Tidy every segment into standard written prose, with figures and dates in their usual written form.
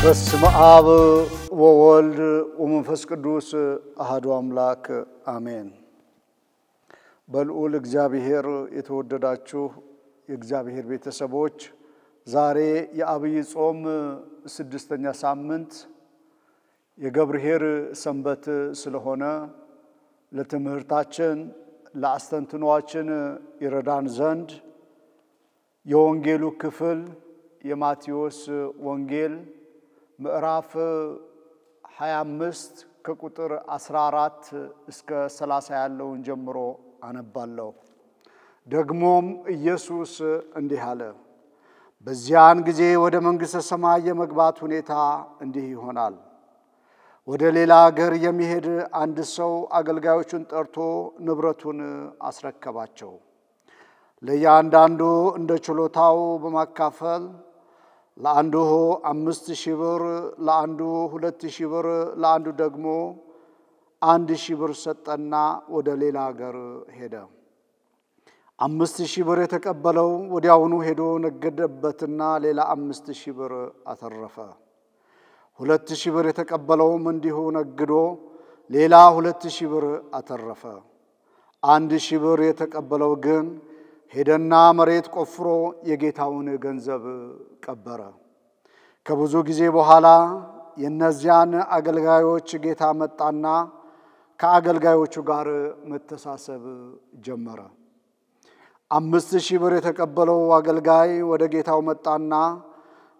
በስመ አብ ወወልድ ወመንፈስ ቅዱስ አሐዱ አምላክ አሜን። በልዑል እግዚአብሔር የተወደዳችሁ የእግዚአብሔር ቤተሰቦች ዛሬ የአብይ ጾም ስድስተኛ ሳምንት የገብርኄር ሰንበት ስለሆነ ለትምህርታችን ለአስተንትኗችን ይረዳን ዘንድ የወንጌሉ ክፍል የማቴዎስ ወንጌል ምዕራፍ 25 ከቁጥር 14 እስከ 30 ያለውን ጀምሮ አነባለሁ። ደግሞም ኢየሱስ እንዲህ አለ፣ በዚያን ጊዜ ወደ መንግሥተ ሰማይ የመግባት ሁኔታ እንዲህ ይሆናል። ወደ ሌላ አገር የሚሄድ አንድ ሰው አገልጋዮቹን ጠርቶ ንብረቱን አስረከባቸው። ለእያንዳንዱ እንደ ችሎታው በማካፈል ለአንዱ 5,000 ብር፣ ለአንዱ 2,000 ብር፣ ለአንዱ ደግሞ 1,000 ብር ሰጠና ወደ ሌላ አገር ሄደ። 5,000 ብር የተቀበለው ወዲያውኑ ሄዶ ነገደበትና ሌላ 5,000 ብር አተረፈ። 2,000 ብር የተቀበለውም እንዲሁ ነግዶ ሌላ 2,000 ብር አተረፈ። 1,000 ብር የተቀበለው ግን ሄደና መሬት ቆፍሮ የጌታውን ገንዘብ ቀበረ። ከብዙ ጊዜ በኋላ የነዚያን አገልጋዮች ጌታ መጣና ከአገልጋዮቹ ጋር መተሳሰብ ጀመረ። 5,000 ብር የተቀበለው አገልጋይ ወደ ጌታው መጣና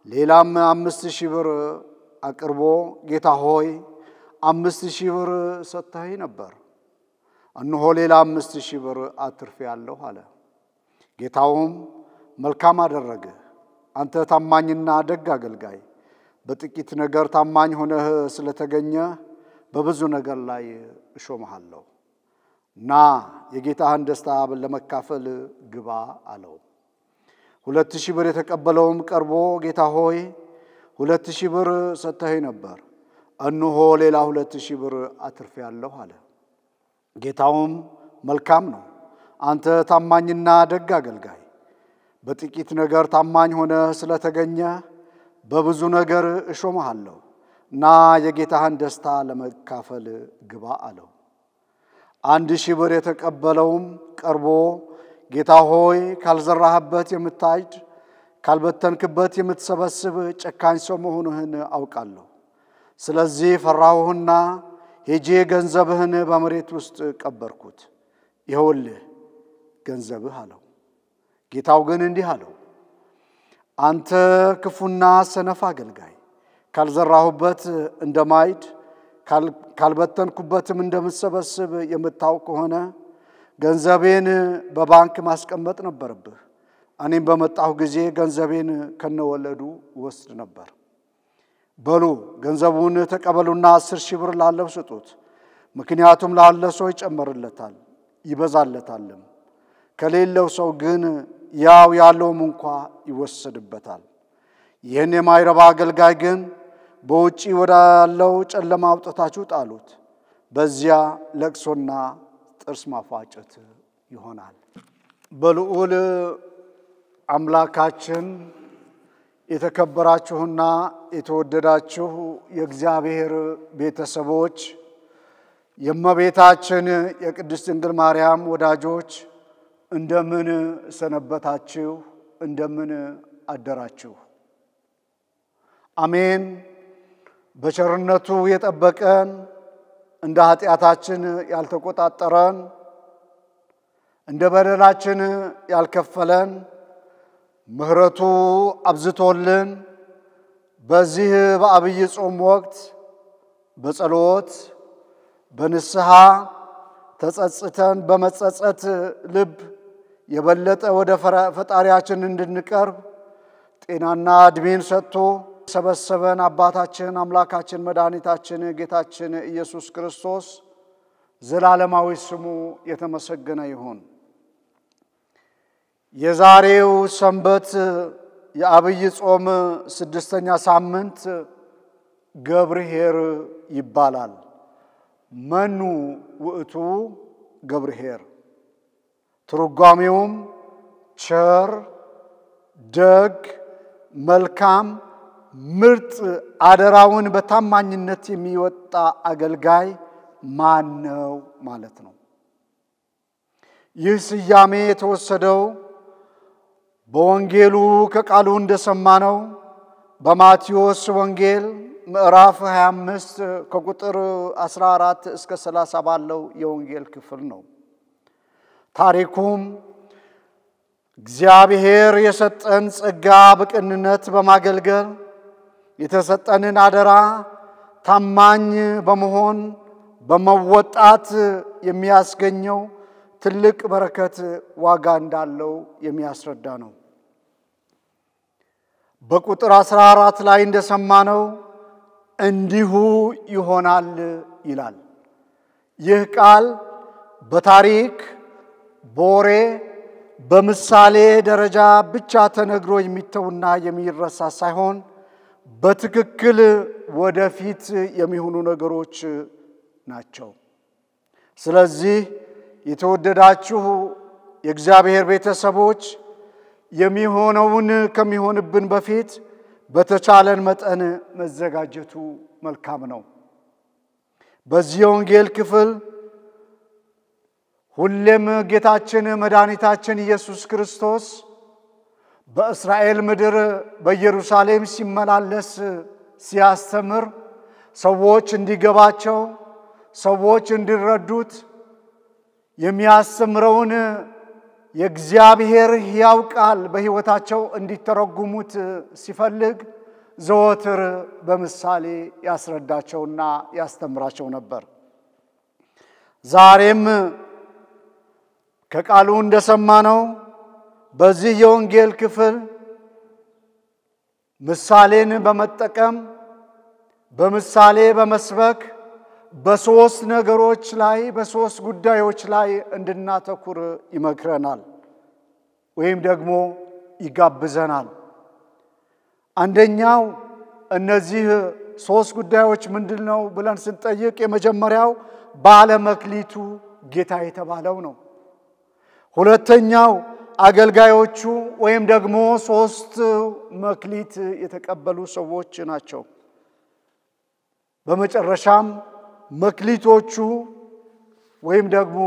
ሌላም 5,000 ብር አቅርቦ ጌታ ሆይ 5,000 ብር ሰጥተኸኝ ነበር፣ እነሆ ሌላ 5,000 ብር አትርፌአለሁ አለ። ጌታውም መልካም አደረግህ፣ አንተ ታማኝና ደግ አገልጋይ፣ በጥቂት ነገር ታማኝ ሆነህ ስለተገኘ በብዙ ነገር ላይ እሾምሃለሁ፣ ና የጌታህን ደስታ ለመካፈል ግባ አለው። 2,000 ብር የተቀበለውም ቀርቦ ጌታ ሆይ 2,000 ብር ሰጥተኸኝ ነበር፣ እነሆ ሌላ 2,000 ብር አትርፌአለሁ አለ። ጌታውም መልካም ነው፣ አንተ ታማኝና ደግ አገልጋይ፣ በጥቂት ነገር ታማኝ ሆነህ ስለተገኘ በብዙ ነገር እሾምሃለሁ፣ እና የጌታህን ደስታ ለመካፈል ግባ አለው። 1,000 ብር የተቀበለውም ቀርቦ ጌታ ሆይ ካልዘራህበት የምታጭድ ካልበተንክበት የምትሰበስብ ጨካኝ ሰው መሆንህን አውቃለሁ። ስለዚህ ፈራሁህና ሄጄ ገንዘብህን በመሬት ውስጥ ቀበርኩት። ይኸውልህ ገንዘብህ አለው። ጌታው ግን እንዲህ አለው፣ አንተ ክፉና ሰነፍ አገልጋይ፣ ካልዘራሁበት እንደማይድ ካልበተንኩበትም እንደምትሰበስብ የምታውቅ ከሆነ ገንዘቤን በባንክ ማስቀመጥ ነበረብህ። እኔም በመጣሁ ጊዜ ገንዘቤን ከነወለዱ ወስድ ነበር። በሉ ገንዘቡን ተቀበሉና 10,000 ብር ላለው ስጡት፣ ምክንያቱም ላለ ሰው ይጨመርለታል ይበዛለታልም፣ ከሌለው ሰው ግን ያው ያለውም እንኳ ይወሰድበታል። ይህን የማይረባ አገልጋይ ግን በውጪ ወዳለው ጨለማ አውጥታችሁ ጣሉት፣ በዚያ ለቅሶና ጥርስ ማፋጨት ይሆናል። በልዑል አምላካችን የተከበራችሁና የተወደዳችሁ የእግዚአብሔር ቤተሰቦች፣ የእመቤታችን የቅድስት ድንግል ማርያም ወዳጆች እንደምን ሰነበታችሁ? እንደምን አደራችሁ? አሜን። በቸርነቱ የጠበቀን እንደ ኃጢአታችን ያልተቆጣጠረን እንደ በደላችን ያልከፈለን ምሕረቱ አብዝቶልን በዚህ በአብይ ጾም ወቅት በጸሎት በንስሐ ተጸጽተን በመጸጸት ልብ የበለጠ ወደ ፈጣሪያችን እንድንቀርብ ጤናና ዕድሜን ሰጥቶ ሰበሰበን አባታችን አምላካችን መድኃኒታችን ጌታችን ኢየሱስ ክርስቶስ ዘላለማዊ ስሙ የተመሰገነ ይሁን። የዛሬው ሰንበት የአብይ ጾም ስድስተኛ ሳምንት ገብርኄር ይባላል። መኑ ውእቱ ገብርኄር? ትርጓሜውም ቸር፣ ደግ፣ መልካም፣ ምርጥ አደራውን በታማኝነት የሚወጣ አገልጋይ ማን ነው ማለት ነው። ይህ ስያሜ የተወሰደው በወንጌሉ ከቃሉ እንደሰማነው በማቴዎስ ወንጌል ምዕራፍ 25 ከቁጥር 14 እስከ 30 ባለው የወንጌል ክፍል ነው። ታሪኩም እግዚአብሔር የሰጠን ጸጋ በቅንነት በማገልገል የተሰጠንን አደራ ታማኝ በመሆን በመወጣት የሚያስገኘው ትልቅ በረከት ዋጋ እንዳለው የሚያስረዳ ነው። በቁጥር 14 ላይ እንደሰማነው እንዲሁ ይሆናል ይላል። ይህ ቃል በታሪክ በወሬ በምሳሌ ደረጃ ብቻ ተነግሮ የሚተውና የሚረሳ ሳይሆን በትክክል ወደፊት የሚሆኑ ነገሮች ናቸው። ስለዚህ የተወደዳችሁ የእግዚአብሔር ቤተሰቦች የሚሆነውን ከሚሆንብን በፊት በተቻለን መጠን መዘጋጀቱ መልካም ነው። በዚህ ወንጌል ክፍል ሁሌም ጌታችን መድኃኒታችን ኢየሱስ ክርስቶስ በእስራኤል ምድር በኢየሩሳሌም ሲመላለስ ሲያስተምር ሰዎች እንዲገባቸው ሰዎች እንዲረዱት የሚያስተምረውን የእግዚአብሔር ሕያው ቃል በሕይወታቸው እንዲተረጉሙት ሲፈልግ ዘወትር በምሳሌ ያስረዳቸውና ያስተምራቸው ነበር። ዛሬም ከቃሉ እንደሰማነው በዚህ የወንጌል ክፍል ምሳሌን በመጠቀም በምሳሌ በመስበክ በሶስት ነገሮች ላይ በሶስት ጉዳዮች ላይ እንድናተኩር ይመክረናል ወይም ደግሞ ይጋብዘናል። አንደኛው እነዚህ ሶስት ጉዳዮች ምንድነው ብለን ስንጠይቅ የመጀመሪያው ባለ መክሊቱ ጌታ የተባለው ነው። ሁለተኛው አገልጋዮቹ ወይም ደግሞ ሶስት መክሊት የተቀበሉ ሰዎች ናቸው። በመጨረሻም መክሊቶቹ ወይም ደግሞ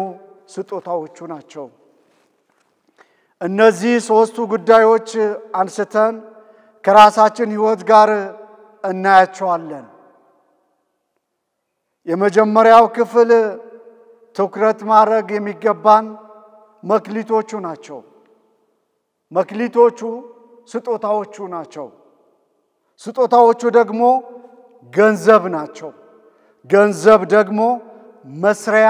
ስጦታዎቹ ናቸው። እነዚህ ሶስቱ ጉዳዮች አንስተን ከራሳችን ሕይወት ጋር እናያቸዋለን። የመጀመሪያው ክፍል ትኩረት ማድረግ የሚገባን መክሊቶቹ ናቸው። መክሊቶቹ ስጦታዎቹ ናቸው። ስጦታዎቹ ደግሞ ገንዘብ ናቸው። ገንዘብ ደግሞ መስሪያ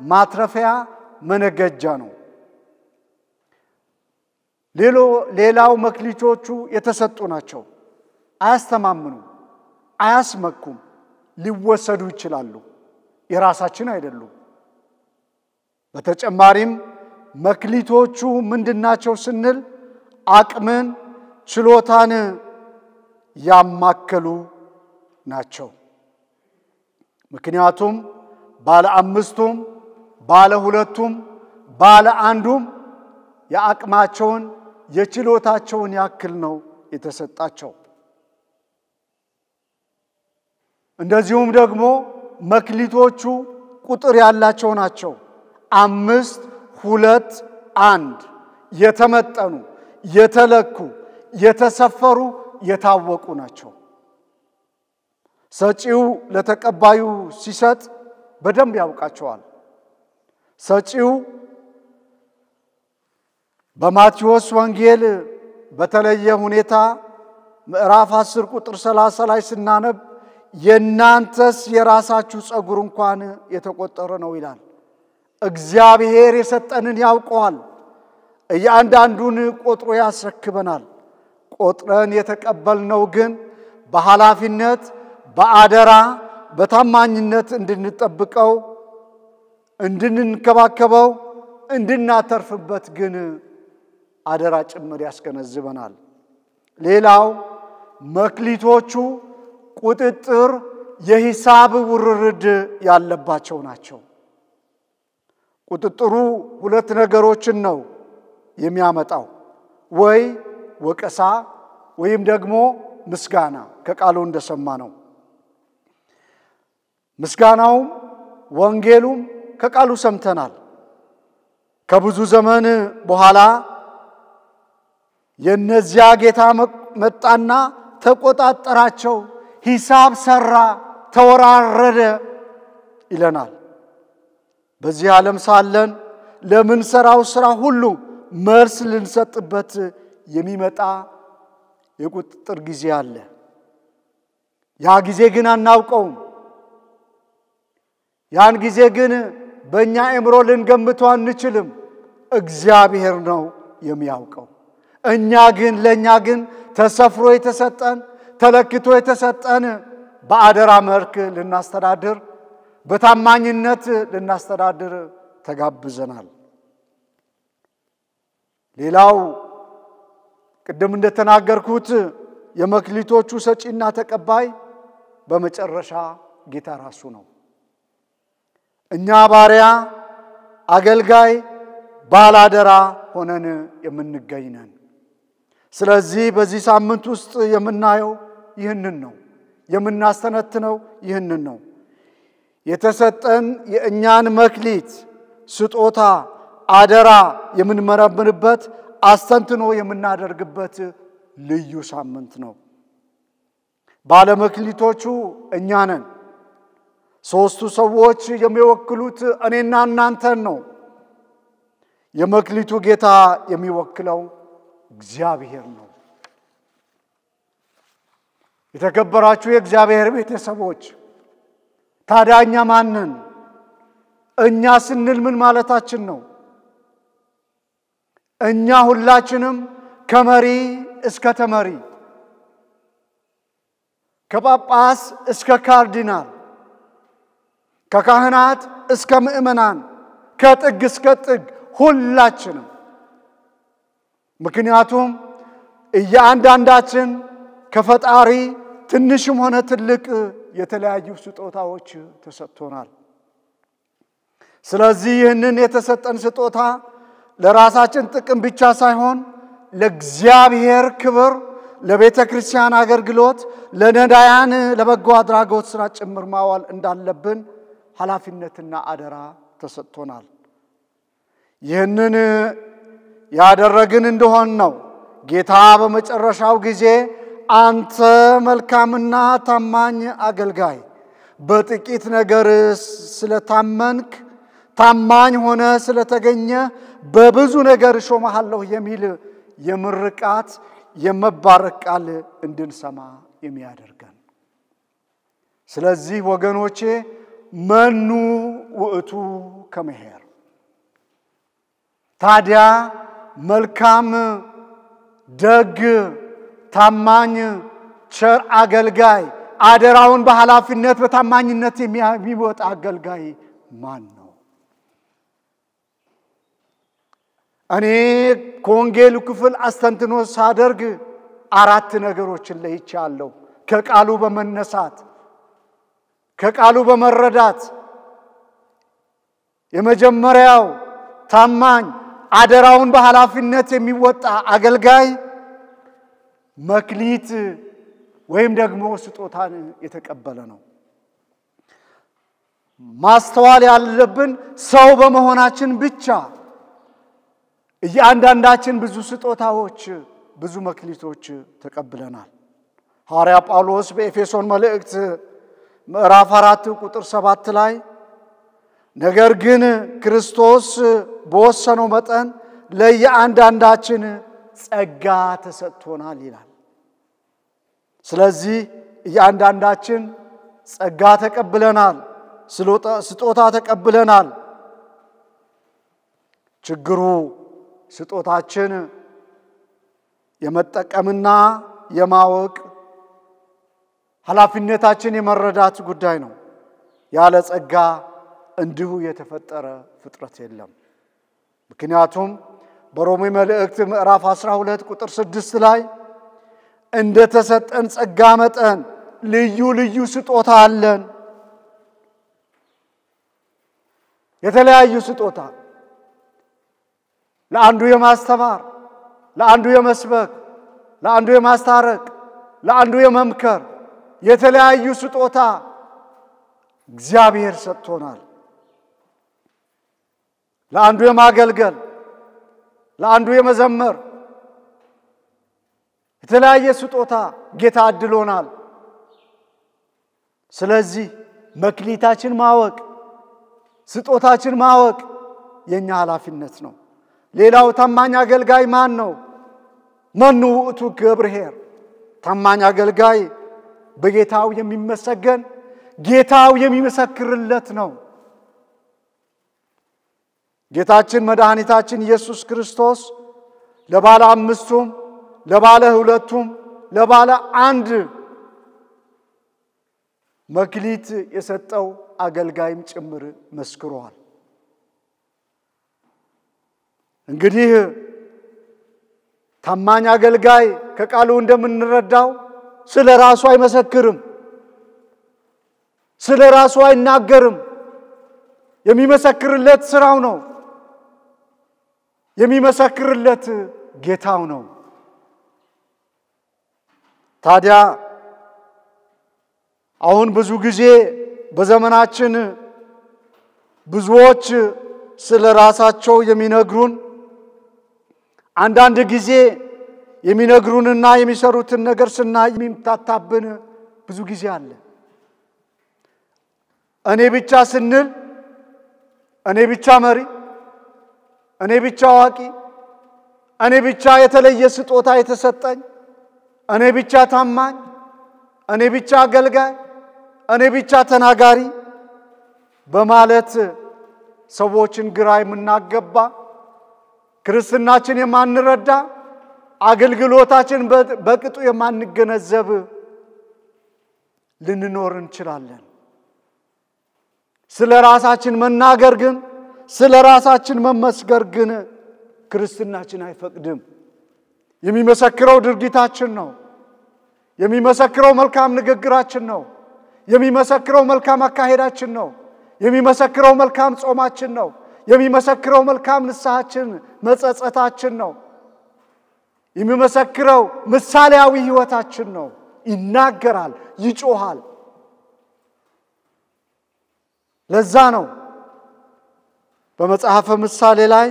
ማትረፊያ መነገጃ ነው። ሌላው መክሊቶቹ የተሰጡ ናቸው። አያስተማምኑ፣ አያስመኩም፣ ሊወሰዱ ይችላሉ፣ የራሳችን አይደሉም። በተጨማሪም መክሊቶቹ ምንድናቸው ስንል አቅምን ችሎታን ያማከሉ ናቸው። ምክንያቱም ባለ አምስቱም ባለ ሁለቱም ባለ አንዱም የአቅማቸውን የችሎታቸውን ያክል ነው የተሰጣቸው። እንደዚሁም ደግሞ መክሊቶቹ ቁጥር ያላቸው ናቸው። 5 2 1 የተመጠኑ የተለኩ የተሰፈሩ የታወቁ ናቸው። ሰጪው ለተቀባዩ ሲሰጥ በደንብ ያውቃቸዋል። ሰጪው በማቴዎስ ወንጌል በተለየ ሁኔታ ምዕራፍ 10 ቁጥር 30 ላይ ስናነብ የናንተስ የራሳችሁ ጸጉር እንኳን የተቆጠረ ነው ይላል። እግዚአብሔር የሰጠንን ያውቀዋል። እያንዳንዱን ቆጥሮ ያስረክበናል። ቆጥረን የተቀበልነው ግን በኃላፊነት በአደራ በታማኝነት እንድንጠብቀው እንድንንከባከበው እንድናተርፍበት ግን አደራ ጭምር ያስገነዝበናል። ሌላው መክሊቶቹ ቁጥጥር የሂሳብ ውርርድ ያለባቸው ናቸው። ቁጥጥሩ ሁለት ነገሮችን ነው የሚያመጣው። ወይ ወቀሳ ወይም ደግሞ ምስጋና ከቃሉ እንደሰማነው ምስጋናው ወንጌሉም ከቃሉ ሰምተናል። ከብዙ ዘመን በኋላ የነዚያ ጌታ መጣና ተቆጣጣራቸው፣ ሂሳብ ሰራ፣ ተወራረደ ይለናል። በዚህ ዓለም ሳለን ለምን ሰራው ስራ ሁሉ መልስ ልንሰጥበት የሚመጣ የቁጥጥር ጊዜ አለ። ያ ጊዜ ግን አናውቀውም። ያን ጊዜ ግን በእኛ አእምሮ ልንገምተው አንችልም። እግዚአብሔር ነው የሚያውቀው። ለእኛ ግን ተሰፍሮ የተሰጠን ተለክቶ የተሰጠን በአደራ መልክ ልናስተዳድር በታማኝነት ልናስተዳድር ተጋብዘናል። ሌላው ቅድም እንደተናገርኩት የመክሊቶቹ ሰጪና ተቀባይ በመጨረሻ ጌታ ራሱ ነው። እኛ ባሪያ አገልጋይ ባላደራ ሆነን የምንገኝ ነን። ስለዚህ በዚህ ሳምንት ውስጥ የምናየው ይህንን ነው፣ የምናስተነትነው ይህንን ነው። የተሰጠን የእኛን መክሊት ስጦታ አደራ የምንመረምርበት አስተንትኖ የምናደርግበት ልዩ ሳምንት ነው። ባለመክሊቶቹ እኛ ነን። ሶስቱ ሰዎች የሚወክሉት እኔና እናንተን ነው። የመክሊቱ ጌታ የሚወክለው እግዚአብሔር ነው። የተከበራችሁ የእግዚአብሔር ቤተሰቦች ታዲያ እኛ ማንን? እኛ ስንል ምን ማለታችን ነው? እኛ ሁላችንም ከመሪ እስከ ተመሪ ከጳጳስ እስከ ካርዲናል ከካህናት እስከ ምእመናን ከጥግ እስከ ጥግ ሁላችንም ምክንያቱም እያንዳንዳችን ከፈጣሪ ትንሽም ሆነ ትልቅ የተለያዩ ስጦታዎች ተሰጥቶናል። ስለዚህ ይህንን የተሰጠን ስጦታ ለራሳችን ጥቅም ብቻ ሳይሆን ለእግዚአብሔር ክብር ለቤተ ክርስቲያን አገልግሎት ለነዳያን ለበጎ አድራጎት ስራ ጭምር ማዋል እንዳለብን ኃላፊነትና አደራ ተሰጥቶናል። ይህንን ያደረግን እንደሆን ነው ጌታ በመጨረሻው ጊዜ አንተ መልካምና ታማኝ አገልጋይ በጥቂት ነገር ስለታመንክ ታማኝ ሆነ ስለተገኘ በብዙ ነገር ሾመሃለሁ የሚል የምርቃት የመባረክ ቃል እንድንሰማ የሚያደርገን። ስለዚህ ወገኖቼ መኑ ውእቱ ከመሄር ታዲያ መልካም ደግ ታማኝ ቸር አገልጋይ አደራውን በኃላፊነት በታማኝነት የሚወጣ አገልጋይ ማን ነው? እኔ ከወንጌሉ ክፍል አስተንትኖ ሳደርግ አራት ነገሮችን ለይቻለሁ። ከቃሉ በመነሳት ከቃሉ በመረዳት የመጀመሪያው ታማኝ አደራውን በኃላፊነት የሚወጣ አገልጋይ መክሊት ወይም ደግሞ ስጦታን የተቀበለ ነው። ማስተዋል ያለብን ሰው በመሆናችን ብቻ እያንዳንዳችን ብዙ ስጦታዎች ብዙ መክሊቶች ተቀብለናል። ሐዋርያ ጳውሎስ በኤፌሶን መልእክት ምዕራፍ 4 ቁጥር 7 ላይ ነገር ግን ክርስቶስ በወሰነው መጠን ለእያንዳንዳችን ጸጋ ተሰጥቶናል ይላል። ስለዚህ እያንዳንዳችን ጸጋ ተቀብለናል፣ ስጦታ ተቀብለናል። ችግሩ ስጦታችን የመጠቀምና የማወቅ ኃላፊነታችን የመረዳት ጉዳይ ነው። ያለ ጸጋ እንዲሁ የተፈጠረ ፍጥረት የለም። ምክንያቱም በሮሜ መልእክት ምዕራፍ 12 ቁጥር 6 ላይ እንደ ተሰጠን ጸጋ መጠን ልዩ ልዩ ስጦታ አለን። የተለያዩ ስጦታ ለአንዱ የማስተማር፣ ለአንዱ የመስበክ፣ ለአንዱ የማስታረቅ፣ ለአንዱ የመምከር የተለያዩ ስጦታ እግዚአብሔር ሰጥቶናል። ለአንዱ የማገልገል ለአንዱ የመዘመር የተለያየ ስጦታ ጌታ አድሎናል። ስለዚህ መክሊታችን ማወቅ ስጦታችን ማወቅ የኛ ኃላፊነት ነው። ሌላው ታማኝ አገልጋይ ማን ነው? መኑ ውእቱ ገብርኄር ታማኝ አገልጋይ በጌታው የሚመሰገን ጌታው የሚመሰክርለት ነው። ጌታችን መድኃኒታችን ኢየሱስ ክርስቶስ ለባለ አምስቱም ለባለ ሁለቱም ለባለ አንድ መክሊት የሰጠው አገልጋይም ጭምር መስክሯል። እንግዲህ ታማኝ አገልጋይ ከቃሉ እንደምንረዳው ስለራሱ አይመሰክርም፣ ስለራሱ አይናገርም። የሚመሰክርለት ስራው ነው፣ የሚመሰክርለት ጌታው ነው። ታዲያ አሁን ብዙ ጊዜ በዘመናችን ብዙዎች ስለራሳቸው የሚነግሩን አንዳንድ ጊዜ የሚነግሩንና የሚሰሩትን ነገር ስናይ የሚምታታብን ብዙ ጊዜ አለ። እኔ ብቻ ስንል እኔ ብቻ መሪ፣ እኔ ብቻ አዋቂ፣ እኔ ብቻ የተለየ ስጦታ የተሰጠኝ፣ እኔ ብቻ ታማኝ፣ እኔ ብቻ አገልጋይ፣ እኔ ብቻ ተናጋሪ በማለት ሰዎችን ግራ የምናገባ ክርስትናችን የማንረዳ አገልግሎታችን በቅጡ የማንገነዘብ ልንኖር እንችላለን። ስለራሳችን መናገር ግን ስለራሳችን መመስከር ግን ክርስትናችን አይፈቅድም። የሚመሰክረው ድርጊታችን ነው። የሚመሰክረው መልካም ንግግራችን ነው። የሚመሰክረው መልካም አካሄዳችን ነው። የሚመሰክረው መልካም ጾማችን ነው። የሚመሰክረው መልካም ንስሐችን መጸጸታችን ነው። የሚመሰክረው ምሳሌያዊ ህይወታችን ነው። ይናገራል፣ ይጮሃል። ለዛ ነው በመጽሐፈ ምሳሌ ላይ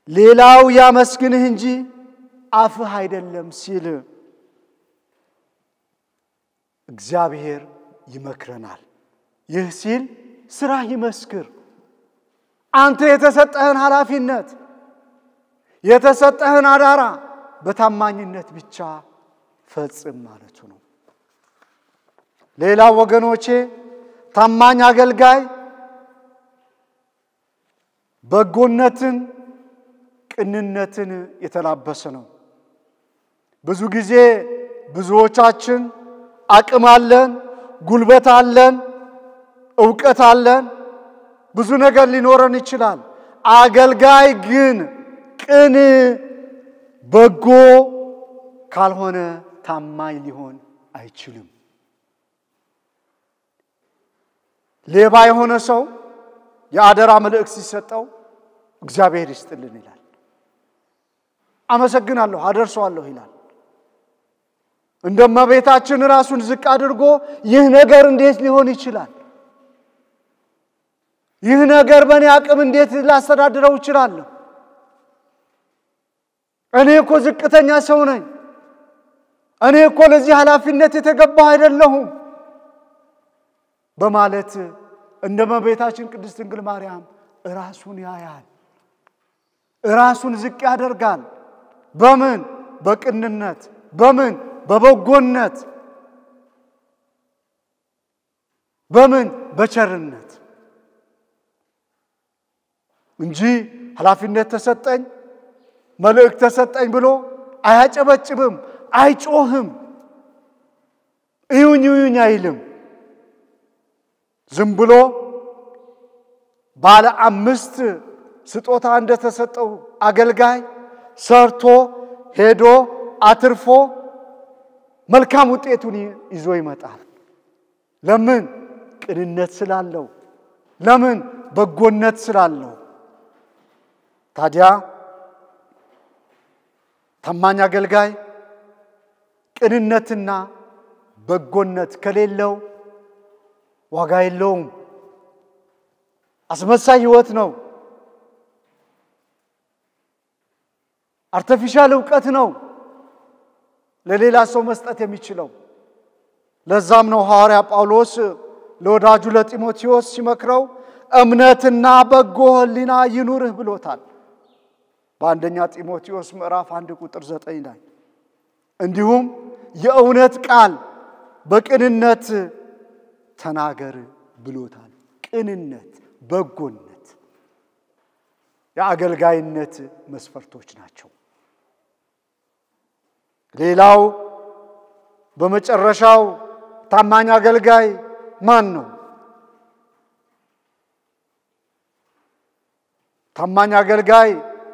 ሌላው ያመስግንህ እንጂ አፍህ አይደለም ሲል እግዚአብሔር ይመክረናል። ይህ ሲል ስራ ይመስክር። አንተ የተሰጠህን ኃላፊነት የተሰጠህን አዳራ በታማኝነት ብቻ ፈጽም ማለቱ ነው። ሌላው ወገኖቼ ታማኝ አገልጋይ በጎነትን ቅንነትን የተላበሰ ነው። ብዙ ጊዜ ብዙዎቻችን አቅም አለን፣ ጉልበት አለን፣ ዕውቀት አለን፣ ብዙ ነገር ሊኖረን ይችላል። አገልጋይ ግን ቅን በጎ ካልሆነ ታማኝ ሊሆን አይችልም። ሌባ የሆነ ሰው የአደራ መልእክት ሲሰጠው እግዚአብሔር ይስጥልን ይላል። አመሰግናለሁ አደርሰዋለሁ ይላል። እንደማቤታችን ራሱን ዝቅ አድርጎ ይህ ነገር እንዴት ሊሆን ይችላል? ይህ ነገር በእኔ አቅም እንዴት ላስተዳድረው እችላለሁ? እኔ እኮ ዝቅተኛ ሰው ነኝ። እኔ እኮ ለዚህ ኃላፊነት የተገባሁ አይደለሁም በማለት እንደማቤታችን ቅድስት ድንግል ማርያም ራሱን ያያል፣ ራሱን ዝቅ ያደርጋል። በምን? በቅንነት። በምን? በበጎነት። በምን? በቸርነት እንጂ ኃላፊነት ተሰጠኝ መልእክት ተሰጠኝ ብሎ አያጨበጭብም፣ አይጮህም፣ እዩኝ አይልም። ዝም ብሎ ባለ 5 ስጦታ እንደተሰጠው አገልጋይ ሰርቶ ሄዶ አትርፎ መልካም ውጤቱን ይዞ ይመጣል። ለምን? ቅንነት ስላለው። ለምን? በጎነት ስላለው። ታዲያ ታማኝ አገልጋይ ቅንነትና በጎነት ከሌለው ዋጋ የለውም። አስመሳይ ህይወት ነው። አርቲፊሻል ዕውቀት ነው ለሌላ ሰው መስጠት የሚችለው። ለዛም ነው ሐዋርያ ጳውሎስ ለወዳጁ ለጢሞቴዎስ ሲመክረው እምነትና በጎ ሕሊና ይኑርህ ብሎታል። በአንደኛ ጢሞቴዎስ ምዕራፍ 1 ቁጥር 9 ላይ እንዲሁም የእውነት ቃል በቅንነት ተናገር ብሎታል። ቅንነት፣ በጎነት የአገልጋይነት መስፈርቶች ናቸው። ሌላው በመጨረሻው ታማኝ አገልጋይ ማን ነው? ታማኝ አገልጋይ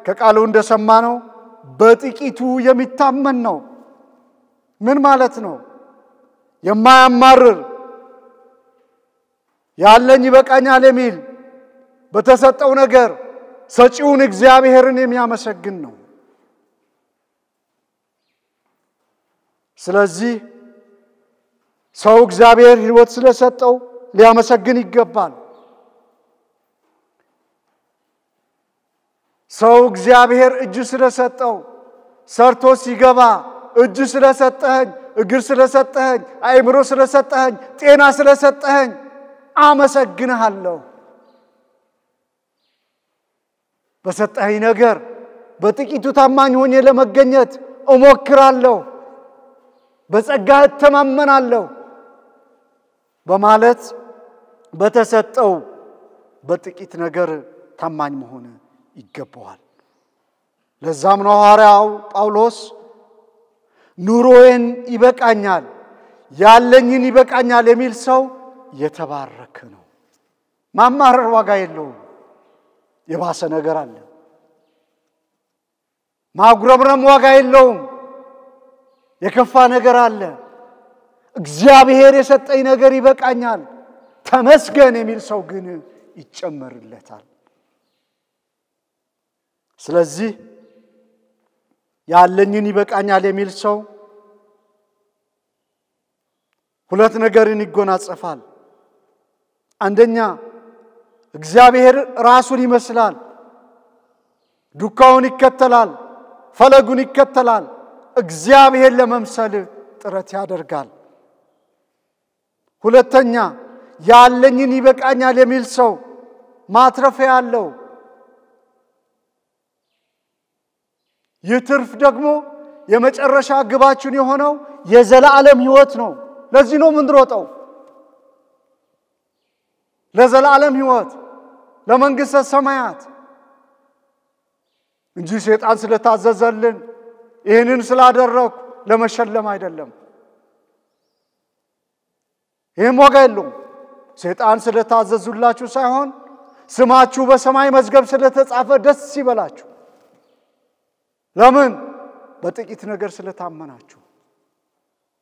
ከቃሉ እንደሰማነው በጥቂቱ የሚታመን ነው። ምን ማለት ነው? የማያማርር ያለኝ ይበቃኛል የሚል በተሰጠው ነገር ሰጪውን እግዚአብሔርን የሚያመሰግን ነው። ስለዚህ ሰው እግዚአብሔር ሕይወት ስለሰጠው ሊያመሰግን ይገባል። ሰው እግዚአብሔር እጅ ስለሰጠው ሰርቶ ሲገባ እጅ ስለሰጠኸኝ፣ እግር ስለሰጠኸኝ፣ አእምሮ ስለሰጠኸኝ፣ ጤና ስለሰጠኸኝ አመሰግንሃለሁ። በሰጠኸኝ ነገር በጥቂቱ ታማኝ ሆኜ ለመገኘት እሞክራለሁ፣ በጸጋህ እተማመናለሁ በማለት በተሰጠው በጥቂት ነገር ታማኝ መሆን ይገባዋል። ለዛም ነው ሐዋርያው ጳውሎስ ኑሮዬን ይበቃኛል፣ ያለኝን ይበቃኛል የሚል ሰው የተባረከ ነው። ማማረር ዋጋ የለውም። የባሰ ነገር አለ። ማጉረምረም ዋጋ የለውም። የከፋ ነገር አለ። እግዚአብሔር የሰጠኝ ነገር ይበቃኛል ተመስገን የሚል ሰው ግን ይጨመርለታል። ስለዚህ ያለኝን ይበቃኛል የሚል ሰው ሁለት ነገርን ይጎናጸፋል። አንደኛ እግዚአብሔር ራሱን ይመስላል፣ ዱካውን ይከተላል፣ ፈለጉን ይከተላል፣ እግዚአብሔር ለመምሰል ጥረት ያደርጋል። ሁለተኛ ያለኝን ይበቃኛል የሚል ሰው ማትረፊያ ያለው ይትርፍ ደግሞ የመጨረሻ ግባችን የሆነው የዘላለም ሕይወት ነው። ለዚህ ነው ምንድሮጠው ለዘላለም ሕይወት ለመንግሥተ ሰማያት እንጂ ሰይጣን ስለታዘዘልን ይህንን ስላደረኩ ለመሸለም አይደለም። ይህም ዋጋ የለውም። ሰይጣን ስለታዘዙላችሁ ሳይሆን ስማችሁ በሰማይ መዝገብ ስለተጻፈ ደስ ይበላችሁ። ለምን? በጥቂት ነገር ስለታመናችሁ።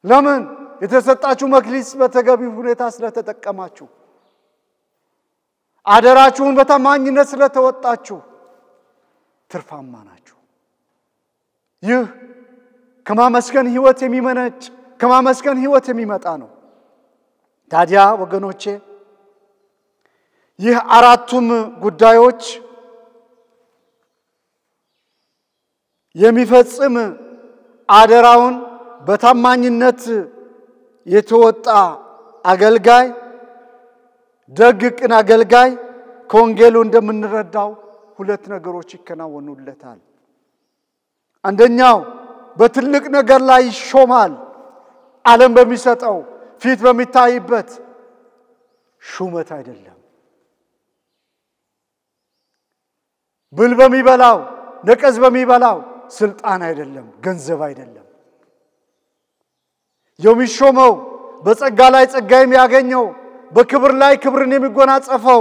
ለምን? የተሰጣችሁ መክሊት በተገቢ ሁኔታ ስለተጠቀማችሁ። አደራችሁን በታማኝነት ስለተወጣችሁ ትርፋማ ናችሁ። ይህ ከማመስገን ሕይወት የሚመነጭ ከማመስገን ሕይወት የሚመጣ ነው። ታዲያ ወገኖቼ ይህ አራቱም ጉዳዮች የሚፈጽም አደራውን በታማኝነት የተወጣ አገልጋይ ደግ ቅን አገልጋይ ከወንጌሉ እንደምንረዳው ሁለት ነገሮች ይከናወኑለታል። አንደኛው በትልቅ ነገር ላይ ይሾማል። ዓለም በሚሰጠው ፊት በሚታይበት ሹመት አይደለም። ብል በሚበላው ነቀዝ በሚበላው ስልጣን አይደለም፣ ገንዘብ አይደለም። የሚሾመው በጸጋ ላይ ጸጋ የሚያገኘው በክብር ላይ ክብርን የሚጎናጸፈው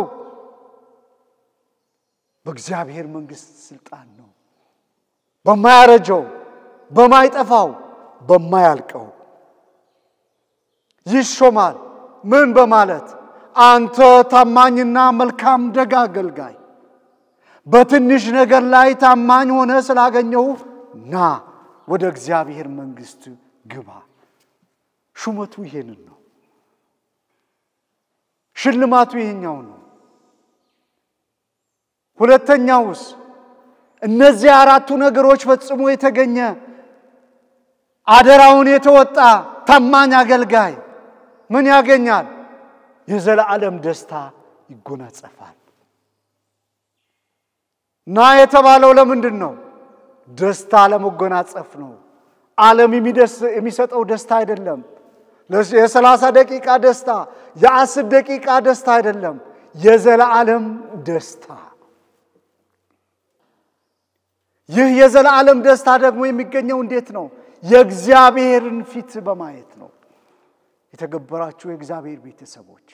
በእግዚአብሔር መንግሥት ስልጣን ነው። በማያረጀው በማይጠፋው በማያልቀው ይሾማል። ምን በማለት አንተ ታማኝና መልካም ደግ አገልጋይ በትንሽ ነገር ላይ ታማኝ ሆነ ስላገኘው ና ወደ እግዚአብሔር መንግስት ግባ። ሹመቱ ይሄንን ነው። ሽልማቱ ይሄኛው ነው። ሁለተኛውስ እነዚህ አራቱ ነገሮች ፈጽሞ የተገኘ አደራውን የተወጣ ታማኝ አገልጋይ ምን ያገኛል? የዘላለም ደስታ ይጎናጸፋል። ና የተባለው ለምንድን ነው? ደስታ ለመጎናጸፍ ነው። ዓለም የሚሰጠው ደስታ አይደለም። የ30 ደቂቃ ደስታ፣ የ10 ደቂቃ ደስታ አይደለም። የዘላለም ደስታ። ይህ የዘላለም ደስታ ደግሞ የሚገኘው እንዴት ነው? የእግዚአብሔርን ፊት በማየት ነው። የተከበራችሁ የእግዚአብሔር ቤተሰቦች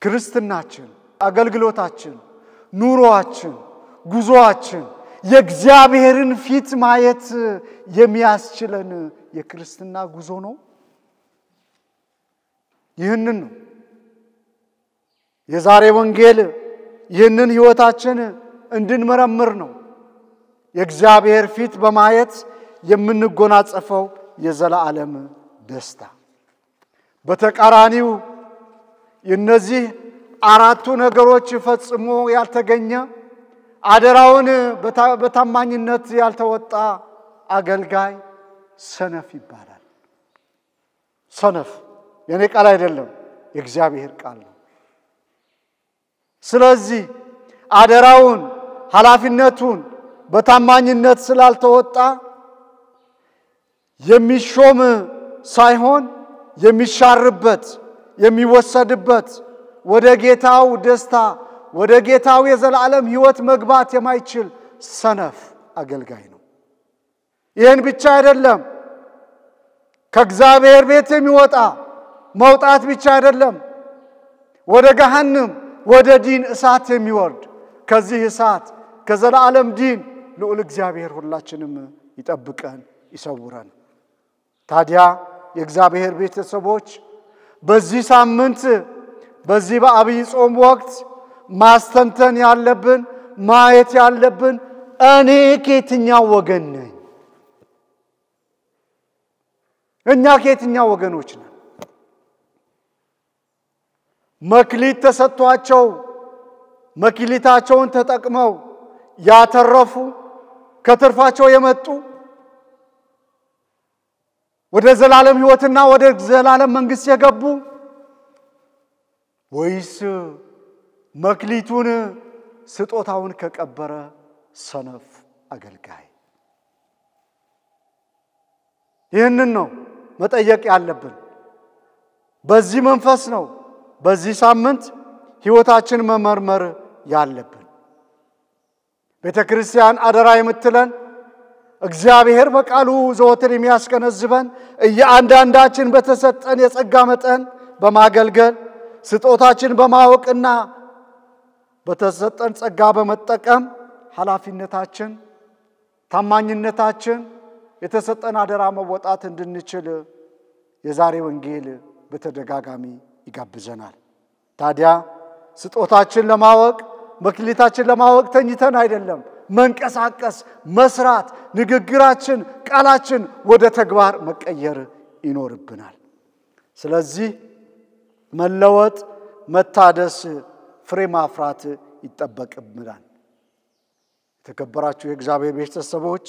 ክርስትናችን፣ አገልግሎታችን፣ ኑሮአችን፣ ጉዞአችን የእግዚአብሔርን ፊት ማየት የሚያስችለን የክርስትና ጉዞ ነው። ይህንን ነው የዛሬ ወንጌል ይህንን ህይወታችን እንድንመረምር ነው። የእግዚአብሔር ፊት በማየት የምንጎናጸፈው የዘላለም ደስታ። በተቃራኒው እነዚህ አራቱ ነገሮች ፈጽሞ ያልተገኘ አደራውን በታማኝነት ያልተወጣ አገልጋይ ሰነፍ ይባላል። ሰነፍ የኔ ቃል አይደለም፣ የእግዚአብሔር ቃል ነው። ስለዚህ አደራውን ኃላፊነቱን በታማኝነት ስላልተወጣ የሚሾም ሳይሆን የሚሻርበት የሚወሰድበት ወደ ጌታው ደስታ ወደ ጌታው የዘላለም ሕይወት መግባት የማይችል ሰነፍ አገልጋይ ነው። ይህን ብቻ አይደለም፣ ከእግዚአብሔር ቤት የሚወጣ መውጣት ብቻ አይደለም፣ ወደ ገሃነም ወደ ዲን እሳት የሚወርድ ከዚህ እሳት ከዘላለም ዲን ልዑል እግዚአብሔር ሁላችንም ይጠብቀን ይሰውረን። ታዲያ የእግዚአብሔር ቤተሰቦች በዚህ ሳምንት በዚህ በአብይ ጾም ወቅት ማስተንተን ያለብን ማየት ያለብን እኔ ከየትኛው ወገን ነኝ? እኛ ከየትኛው ወገኖች ነን? መክሊት ተሰጥቷቸው መክሊታቸውን ተጠቅመው ያተረፉ ከትርፋቸው የመጡ ወደ ዘላለም ሕይወትና ወደ ዘላለም መንግስት የገቡ ወይስ መክሊቱን ስጦታውን ከቀበረ ሰነፍ አገልጋይ? ይህንን ነው መጠየቅ ያለብን። በዚህ መንፈስ ነው በዚህ ሳምንት ሕይወታችን መመርመር ያለብን። ቤተክርስቲያን አደራ የምትለን እግዚአብሔር በቃሉ ዘወትር የሚያስገነዝበን እያንዳንዳችን በተሰጠን የጸጋ መጠን በማገልገል ስጦታችን በማወቅና በተሰጠን ጸጋ በመጠቀም ኃላፊነታችን ታማኝነታችን የተሰጠን አደራ መወጣት እንድንችል የዛሬ ወንጌል በተደጋጋሚ ይጋብዘናል። ታዲያ ስጦታችን ለማወቅ መክሊታችን ለማወቅ ተኝተን አይደለም፣ መንቀሳቀስ መስራት ንግግራችን ቃላችን ወደ ተግባር መቀየር ይኖርብናል። ስለዚህ መለወጥ መታደስ ፍሬ ማፍራት ይጠበቅብናል። የተከበራችሁ የእግዚአብሔር ቤተሰቦች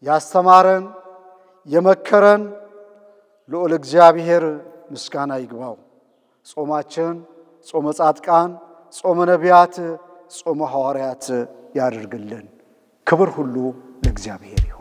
ያስተማረን የመከረን ልዑል እግዚአብሔር ምስጋና ይግባው። ጾማችን ጾመ ጻድቃን ጾመ ነቢያት ጾመ ሐዋርያት ያድርግልን። ክብር ሁሉ ለእግዚአብሔር ይሁን።